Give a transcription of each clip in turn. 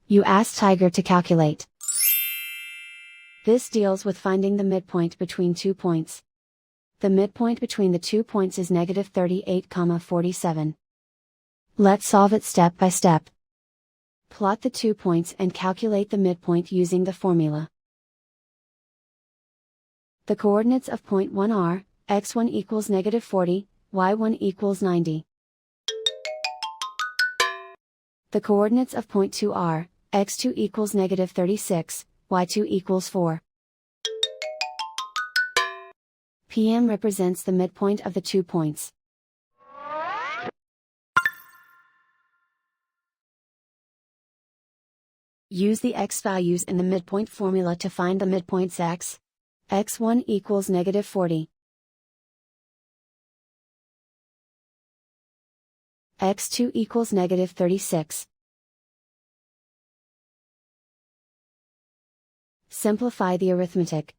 You ask Tiger to calculate. This deals with finding the midpoint between 2 points. The midpoint between the 2 points is negative 38,47. Let's solve it step by step. Plot the 2 points and calculate the midpoint using the formula. The coordinates of point 1 are, x1 equals negative 40, y1 equals 90. The coordinates of point 2 are, x2 equals negative 36, y2 equals 4. PM represents the midpoint of the 2 points. Use the x values in the midpoint formula to find the midpoints x. x1 equals negative 40. x2 equals negative 36. Simplify the arithmetic.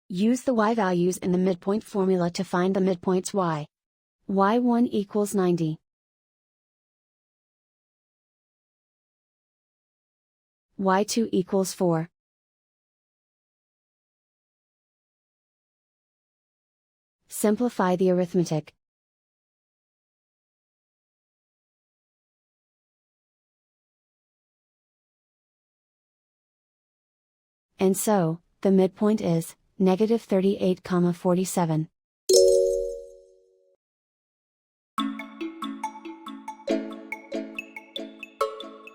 Use the y values in the midpoint formula to find the midpoints y. y1 equals 90. y2 equals 4. Simplify the arithmetic. And so, the midpoint is negative 38,47.